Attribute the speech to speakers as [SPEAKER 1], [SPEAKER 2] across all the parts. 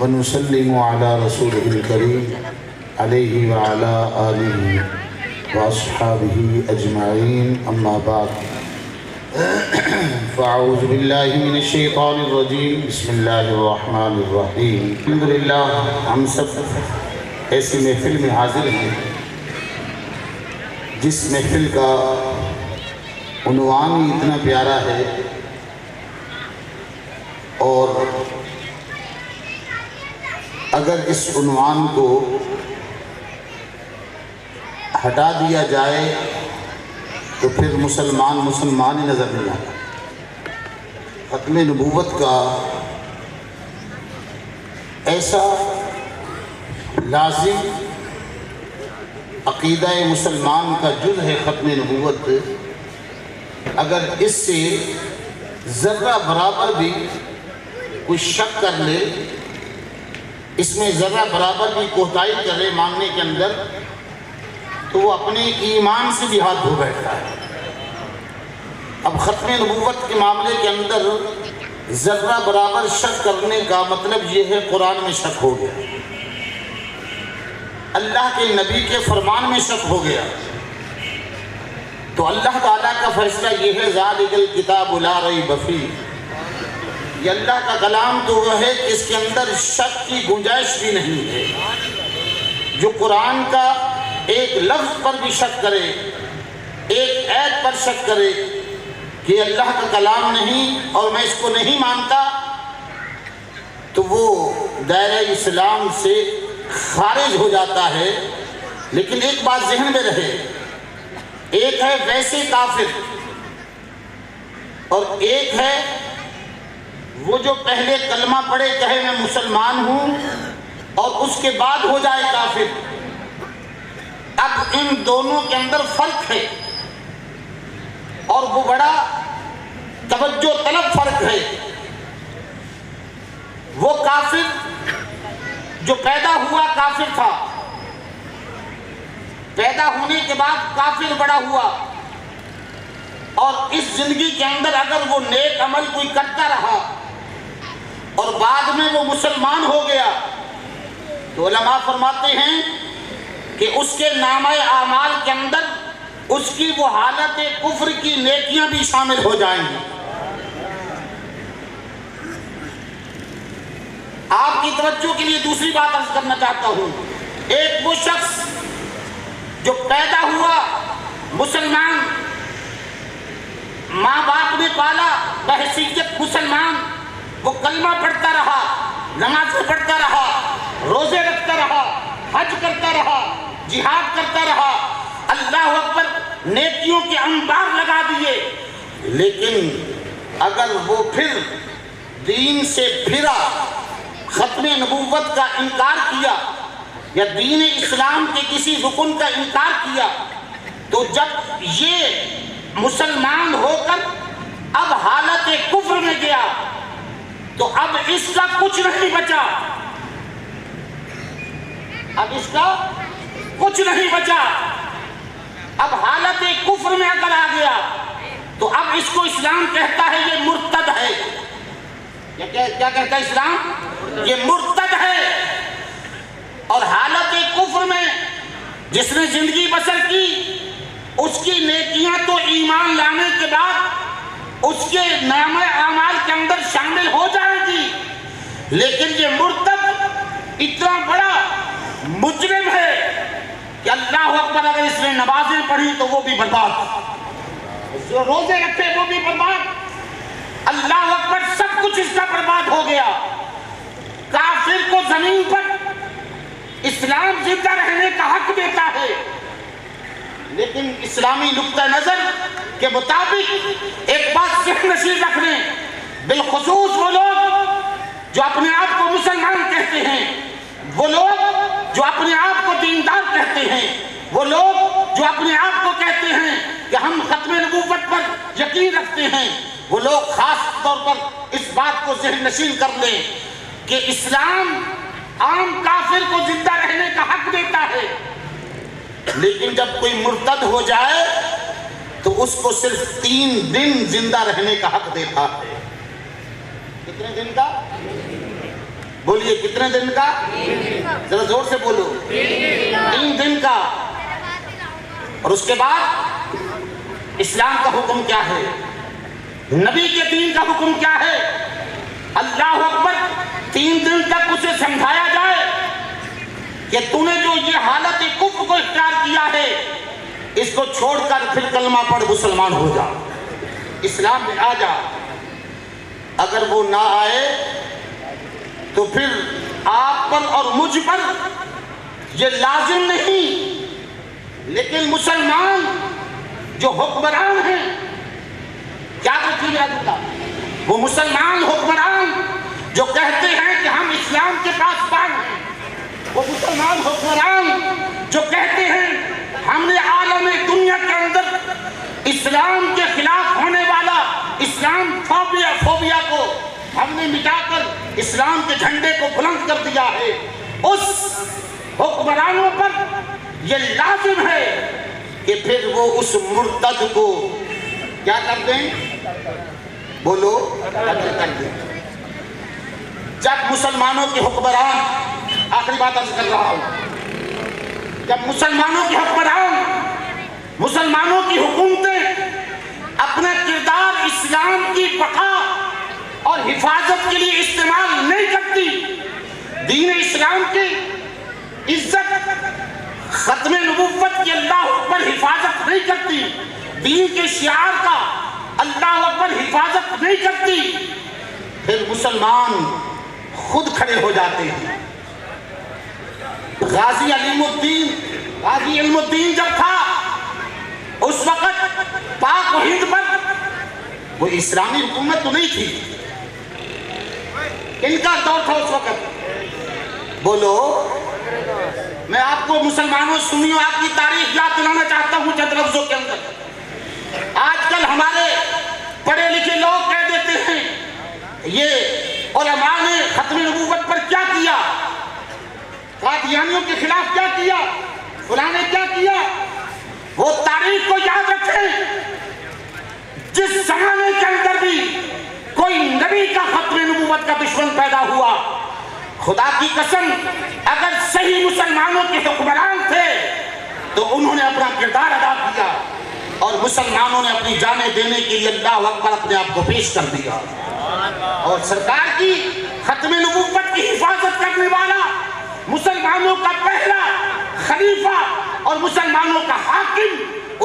[SPEAKER 1] ونسلم على رسوله الكريم عليه وعلى آله وأصحابه أجمعين أما بعد فأعوذ بالله من الشيطان الرجيم بسم الله الرحمن الرحيم الحمدللہ ہم سب ایسی محفل میں حاضر ہیں جس محفل کا عنوان ہی اتنا پیارا ہے اور اگر اس عنوان کو ہٹا دیا جائے تو پھر مسلمان ہی نظر نہیں آتا۔ ختم نبوت کا ایسا لازم عقیدہ مسلمان کا جز ہے ختم نبوت، اگر اس سے ذرہ برابر بھی کوئی شک کر لے، اس میں ذرہ برابر بھی کوتاہی کرے ماننے کے اندر، تو وہ اپنے ایمان سے بھی ہاتھ دھو بیٹھتا ہے۔ اب ختم نبوت کے معاملے کے اندر ذرہ برابر شک کرنے کا مطلب یہ ہے قرآن میں شک ہو گیا، اللہ کے نبی کے فرمان میں شک ہو گیا، تو اللہ تعالیٰ کا فیصلہ یہ ہے ذالک الکتاب لا ریب فیہ، یہ اللہ کا کلام تو وہ ہے کہ اس کے اندر شک کی گنجائش بھی نہیں ہے۔ جو قرآن کا ایک لفظ پر بھی شک کرے، ایک آیت پر شک کرے کہ اللہ کا کلام نہیں اور میں اس کو نہیں مانتا، تو وہ دائرہ اسلام سے خارج ہو جاتا ہے۔ لیکن ایک بات ذہن میں رہے، ایک ہے ویسے کافر اور ایک ہے وہ جو پہلے کلمہ پڑھے کہے میں مسلمان ہوں اور اس کے بعد ہو جائے کافر۔ اب ان دونوں کے اندر فرق ہے اور وہ بڑا توجہ طلب فرق ہے۔ وہ کافر جو پیدا ہوا کافر تھا، پیدا ہونے کے بعد کافر بڑا ہوا، اور اس زندگی کے اندر اگر وہ نیک عمل کوئی کرتا رہا اور بعد میں وہ مسلمان ہو گیا، تو علماء فرماتے ہیں کہ اس کے نامہ اعمال کے اندر اس کی وہ حالت کفر کی نیکیاں بھی شامل ہو جائیں گی۔ آپ کی توجہ کے لیے دوسری بات عرض کرنا چاہتا ہوں، ایک وہ شخص جو پیدا ہوا مسلمان، ماں باپ نے پالا بحیثیت مسلمان، وہ کلمہ پڑھتا رہا، نمازیں پڑھتا رہا، روزے رکھتا رہا، حج کرتا رہا، جہاد کرتا رہا، اللہ اکبر نیکیوں کے انبار لگا دیے، لیکن اگر وہ پھر دین سے پھرا، ختم نبوت کا انکار کیا یا دین اسلام کے کسی رکن کا انکار کیا، تو جب یہ مسلمان ہو کر اب حالت کفر میں گیا تو اب اس کا کچھ نہیں بچا، اب اس کا کچھ نہیں بچا۔ اب حالت کفر میں اگر آ گیا تو اب اس کو اسلام کہتا ہے یہ مرتد ہے۔ کیا کہتا ہے اسلام؟ یہ مرتد ہے۔ اور حالت کفر میں جس نے زندگی بسر کی، اس کی نیکیاں تو ایمان لانے کے بعد اس کے نامہ اعمال کے اندر شامل ہو جائے گی، لیکن یہ مرتد اتنا بڑا مجرم ہے کہ اللہ اکبر اگر اس نے نمازیں پڑھی تو وہ بھی برباد، جو روزے رکھے وہ بھی برباد، اللہ اکبر سب کچھ اس کا برباد ہو گیا۔ کافر کو زمین پر اسلام زندہ رہنے کا حق دیتا ہے، لیکن اسلامی نقطہ نظر کے مطابق ایک بات ذہن نشین رکھ لیں، بالخصوص وہ لوگ جو اپنے آپ کو مسلمان کہتے ہیں، وہ لوگ جو اپنے آپ کو دیندار کہتے ہیں، وہ لوگ جو اپنے آپ کو کہتے ہیں کہ ہم ختم نبوت پر یقین رکھتے ہیں، وہ لوگ خاص طور پر اس بات کو ذہن نشین کر لیں کہ اسلام عام کافر کو زندہ رہنے کا حق دیتا ہے، لیکن جب کوئی مرتد ہو جائے تو اس کو صرف 3 دن زندہ رہنے کا حق دیتا ہے۔ کتنے دن کا؟ بولیے کتنے دن کا؟ ذرا زور سے بولو. 3 دن کا. اور اس کے بعد اسلام کا حکم کیا ہے؟ نبی کے دین کا حکم کیا ہے؟ اللہ اکبر. 3 دن تک اسے سمجھایا جائے کہ تو نے جو یہ حالت کفر کو اختیار کیا ہے اس کو چھوڑ کر پھر کلمہ پڑھ مسلمان ہو جا, اسلام میں آ جا. اگر وہ نہ آئے تو پھر آپ پر اور مجھ پر یہ لازم نہیں, لیکن مسلمان جو حکمران ہیں, کیا کہتے ہیں وہ مسلمان حکمران جو کہتے ہیں کہ ہم اسلام کے پاسبان ہیں, وہ مسلمان حکمران جو کہتے ہیں ہم نے عالم دنیا کے اندر اسلام کے خلاف ہونے والا اسلام فوبیا کو ہم نے مٹا کر اسلام کے جھنڈے کو بلند کر دیا ہے, اس حکمرانوں پر یہ لازم ہے کہ پھر وہ اس مرتد کو کیا کر دیں؟ بولو قتل کر دیں. جب مسلمانوں کے حکمران, آخری بات عرض کر رہا ہوں, جب مسلمانوں کے حکمران, مسلمانوں کی حکومتیں اپنا کردار اسلام کی بقا اور حفاظت کے لیے استعمال نہیں کرتی, دین اسلام کی عزت, ختم نبوت کی اللہ اکبر حفاظت نہیں کرتی, دین کے شعار کا اللہ اکبر حفاظت نہیں کرتی, پھر مسلمان خود کھڑے ہو جاتے ہیں. غازی علم الدین جب تھا اس وقت پاک و ہند پر وہ اسلامی حکومت تو نہیں تھی, ان کا دور تھا اس وقت. بولو, میں آپ کو مسلمانوں سنیوں آپ کی تاریخ یاد دلانا چاہتا ہوں چند لفظوں کے اندر. آج کل ہمارے پڑھے لکھے لوگ کہہ دیتے ہیں یہ علماء نے ختم نبوت پر کیا کیا, قادیانیوں کے خلاف کیا کیا, فلاں نے کیا کیا. وہ تاریخ کو یاد رکھیں, جس زمانے کے اندر بھی کوئی نبی کا ختم نبوت کا دشمن پیدا ہوا, خدا کی قسم اگر صحیح مسلمانوں کے حکمران تھے تو انہوں نے اپنا کردار ادا کیا اور مسلمانوں نے اپنی جانیں دینے کے لیے اللہ اکبر اپنے آپ کو پیش کر دیا. اور سرکار کی ختم نبوت کی حفاظت کرنے والا مسلمانوں کا پہلا خلیفہ اور مسلمانوں کا حاکم,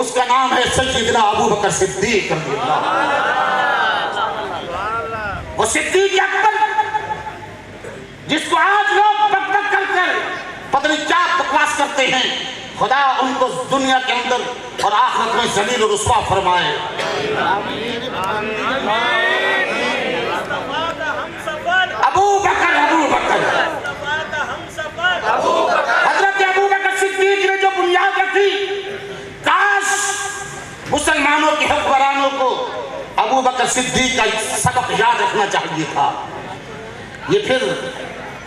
[SPEAKER 1] اس کا نام ہے سیدنا ابو بکر صدیق رضی اللہ عنہ. وہ صدیق اکبر جس کو آج لوگ بک بک کر کر پتہ نہیں کیا بکواس کرتے ہیں, خدا ان کو دنیا کے اندر اور آخرت میں ذلیل و رسوا فرمائے. ابو بکر حضرت ابو بکر صدیق نے جو بنیاد رکھی, کاش مسلمانوں کے حکمرانوں کو ابو بکر صدیق کا سبق یاد رکھنا چاہیے تھا. یہ پھر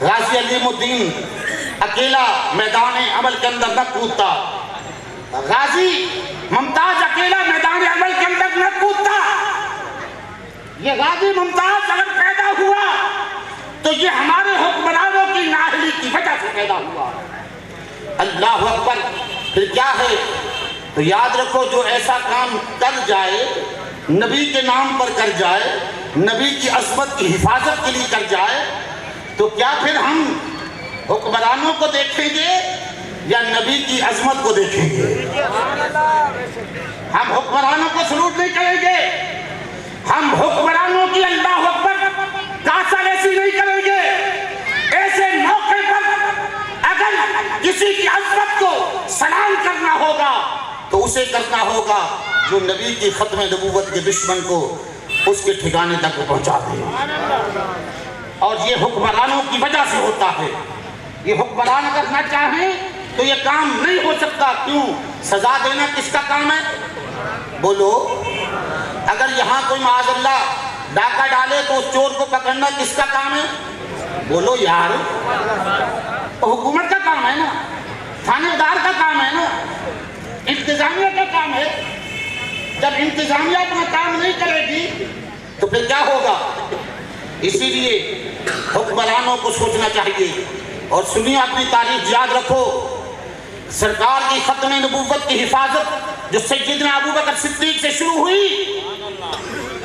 [SPEAKER 1] غازی علیم الدین اکیلا میدان عمل کے اندر نہ کودتا, غازی ممتاز اکیلا میدان عمل کے اندر نہ کودتا. یہ غازی ممتاز اگر پیدا ہوا تو یہ ہمارے حکمرانوں کی نااہلی کی وجہ سے پیدا ہوا. اللہ اکبر. پھر کیا ہے تو یاد رکھو, جو ایسا کام کر جائے, نبی کے نام پر کر جائے, نبی کی عظمت کی حفاظت کے لیے کر جائے, تو کیا پھر ہم حکمرانوں کو دیکھیں گے یا نبی کی عظمت کو دیکھیں گے؟ ہم حکمرانوں کو سلوٹ نہیں کریں گے, ہم حکمرانوں کی اللہ اکبر کاسا ایسی نہیں کریں گے. ایسے موقع پر اگر کسی کی عظمت کو سلام کرنا ہوگا تو اسے کرنا ہوگا جو نبی کی ختم نبوت کے دشمن کو اس کے ٹھکانے تک پہنچا دے. اور یہ حکمرانوں کی وجہ سے ہوتا ہے. یہ حکمران اگر نہ چاہیں تو یہ کام نہیں ہو سکتا. کیوں؟ سزا دینا کس کا کام ہے؟ بولو. اگر یہاں کوئی معاذ اللہ ڈاکہ ڈالے تو اس چور کو پکڑنا کس کا کام ہے؟ بولو یار. حکومت کا کام ہے نا, تھانے دار کا کام ہے نا, انتظامیہ کا کام ہے. جب انتظامیہ اپنا کام نہیں کرے گی تو پھر کیا ہوگا؟ اسی لیے حکمرانوں کو سوچنا چاہیے اور سنیے، اپنی تاریخ یاد رکھو۔ سرکار کی ختم نبوت کی حفاظت جو سیدنا ابوبکر صدیق سے شروع ہوئی،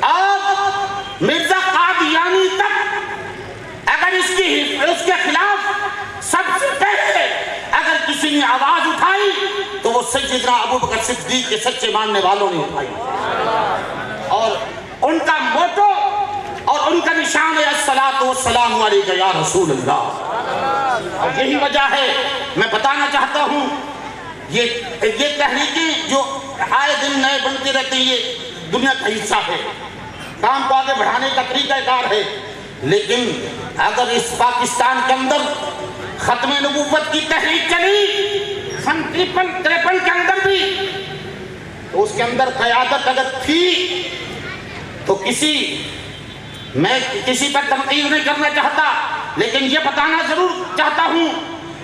[SPEAKER 1] اب مرزا قادیانی تک اگر اس کے خلاف سب سے پہلے اگر کسی نے آواز اٹھائی تو وہ سیدنا ابوبکر صدیق کے سچے ماننے والوں نے اٹھائی، اور ان کا موٹو اور ان کا نشان ہے الصلاۃ والسلام علیک یا رسول اللہ۔ اور یہی وجہ ہے، میں بتانا چاہتا ہوں، یہ تحریکیں جو آئے دن نئے بنتے رہتے ہیں یہ دنیا کا حصہ ہے، کام کو آگے بڑھانے کا طریقہ کار ہے، لیکن اگر اس پاکستان کے اندر ختم نبوت کی تحریک چلی سن 53 کے اندر بھی، تو اس کے اندر قیادت اگر تھی تو میں کسی پر تنقید نہیں کرنا چاہتا، لیکن یہ بتانا ضرور چاہتا ہوں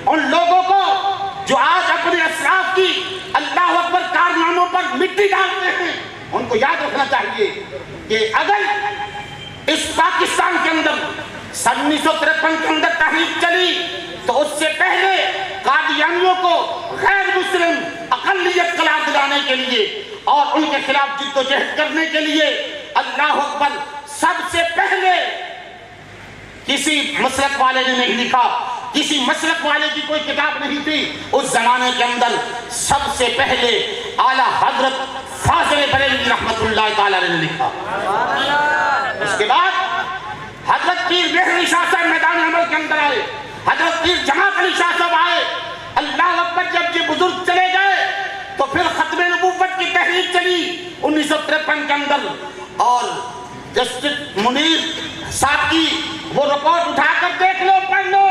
[SPEAKER 1] ان لوگوں کو جو آج اپنے اسلاف کی اللہ اکبر کارناموں پر مٹی ڈالتے ہیں، ان کو یاد رکھنا چاہیے کہ اگر اس پاکستان کے اندر سن 1953 کے اندر تحریک چلی تو اس سے پہلے قادیانیوں کو غیر مسلم اقلیت قرار دلانے کے لیے اور ان کے خلاف جد و جہد کرنے کے لیے اللہ اکبر سب سے پہلے کسی مسلک والے نے نہیں لکھا، کسی مسلک والے کی کوئی کتاب نہیں تھی، اس زمانے کے اندر سب سے پہلے اعلیٰ حضرت فاضل بریلوی رحمت اللہ تعالی نے لکھا۔ اس کے بعد حضرت پیر مہر علی شاہ صاحب میدان عمل کے اندر آئے، حضرت پیر جماعت علی شاہ صاحب آئے، اللہ اکبر جب یہ بزرگ چلے گئے تو پھر ختم نبوت کی تحریک چلی 1953 کے اندر، اور جسٹس منیر صاحب کی وہ رپورٹ اٹھا کر دیکھ لو، پڑھ لو،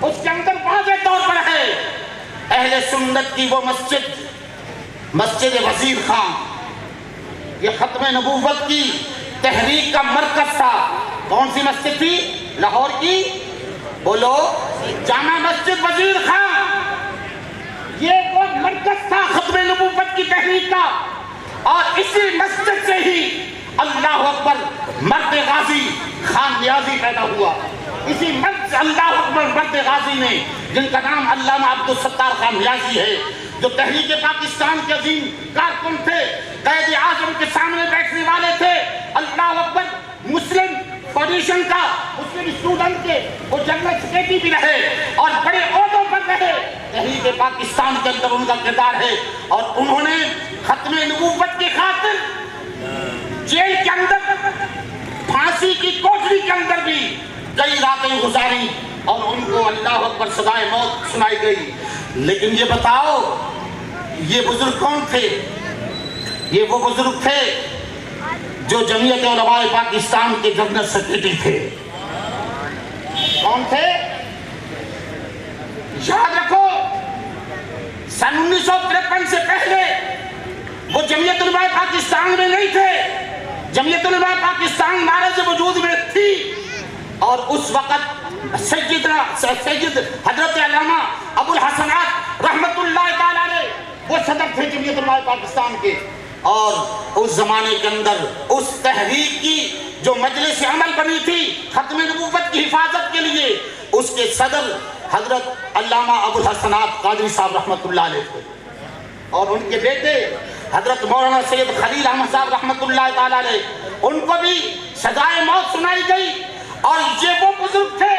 [SPEAKER 1] اس کے اندر واضح طور پر ہے اہل سنت کی وہ مسجد وزیر خان، یہ ختم نبوت کی تحریک کا مرکز تھا۔ کون سی مسجد تھی؟ لاہور کی، بولو، جامع مسجد وزیر خان، یہ وہ مرکز تھا ختم نبوت کی تحریک کا، اور اسی مسجد سے ہی اللہ اکبر مرد غازی خان نیازی پیدا ہوا۔ اسی اللہ اکبر مرد غازی نے، جن کا نام علامہ عبدالستار خان نیازی ہے، جو تحریک پاکستان کے عظیم کارکن تھے، قائد اعظم کے سامنے بیٹھنے والے تھے، اللہ اکبر مسلم فاؤنڈیشن کا مسلم اسٹوڈنٹ کے وہ جنرل سیکریٹری بھی رہے اور بڑے عہدوں پر رہے، تحریک پاکستان کے اندر ان کا کردار ہے، اور انہوں نے ختم نبوت کی خاطر جیل کے اندر، پھانسی کی کوٹری کے اندر بھی کئی راتیں گزاری، اور ان کو اللہ اکبر سزائے موت سنائی گئی۔ لیکن یہ بتاؤ یہ بزرگ کون تھے؟ یہ وہ بزرگ تھے جو جمعیت علماء پاکستان کے جنرل سیکریٹری تھے۔ کون تھے؟ یاد رکھو، سن 1953 سے پہلے وہ جمعیت علماء پاکستان میں نہیں تھے، جمعیت علماء پاکستان معرض وجود میں تھی، اور اس وقت سید حضرت علامہ ابو الحسنات رحمت اللہ تعالی علیہ وہ صدر تھے جمعیت علماء پاکستان کے، اور اس زمانے کے اندر اس تحریک کی جو مجلس عمل بنی تھی ختم نبوت کی حفاظت کے لیے، اس کے صدر حضرت علامہ ابو الحسنات قادری صاحب رحمت اللہ علیہ تھے، اور ان کے بیٹے حضرت مولانا سید خلیل احمد صاحب رحمت اللہ تعالی علیہ، ان کو بھی سزائے موت سنائی گئی۔ اور یہ وہ بزرگ تھے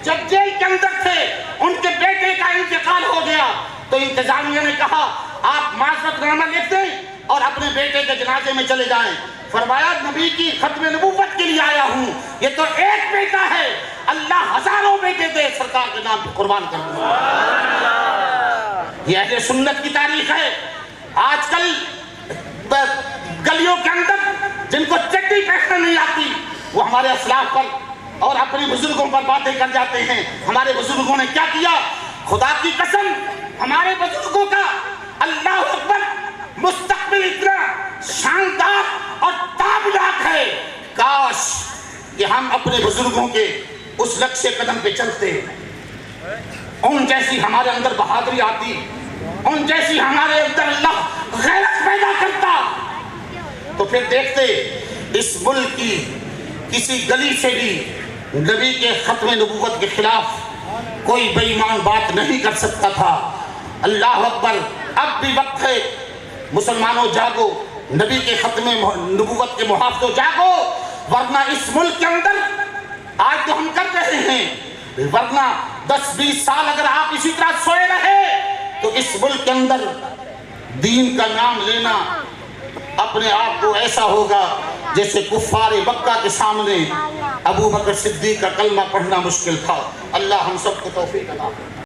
[SPEAKER 1] جب جیل کے اندر تھے، ان کے بیٹے کا انتقال ہو گیا تو انتظامیہ نے کہا آپ معذرت نامہ لکھ دیں اور اپنے بیٹے کے جنازے میں چلے جائیں۔ فرمایا نبی کی ختم نبوت کے لیے آیا ہوں، یہ تو ایک بیٹا ہے، اللہ ہزاروں بیٹے دے سرکار کے نام پہ قربان کر دوں۔ یہ اہل سنت کی تاریخ ہے۔ آج کل گلیوں کے اندر جن کو چٹی پہننا نہیں آتی وہ ہمارے اسلاف پر اور اپنے بزرگوں پر باتیں کر جاتے ہیں۔ ہمارے بزرگوں نے کیا کیا؟ خدا کی قسم ہمارے بزرگوں کا اللہ اکبر مستقبل اتنا شاندار اور تابناک ہے، کاش کہ ہم اپنے بزرگوں کے اس نقش قدم پہ چلتے، ان جیسی ہمارے اندر بہادری آتی، ان جیسی ہمارے اندر اللہ غیرت پیدا کرتا، تو پھر دیکھتے اس ملک کی کسی گلی سے بھی نبی کے ختم نبوت کے خلاف کوئی بے ایمان بات نہیں کر سکتا تھا۔ اللہ اکبر، اب بھی وقت ہے، مسلمانوں جاگو، نبی کے ختم نبوت کے محافظوں جاگو، ورنہ اس ملک کے اندر آج تو ہم کر رہے ہیں، ورنہ 10-20 سال اگر آپ اسی طرح سوئے رہے تو اس ملک کے اندر دین کا نام لینا اپنے آپ کو ایسا ہوگا جیسے کفار مکہ کے سامنے ابو بکر صدیق کا کلمہ پڑھنا مشکل تھا۔ اللہ ہم سب کو توفیق عطا فرمائے۔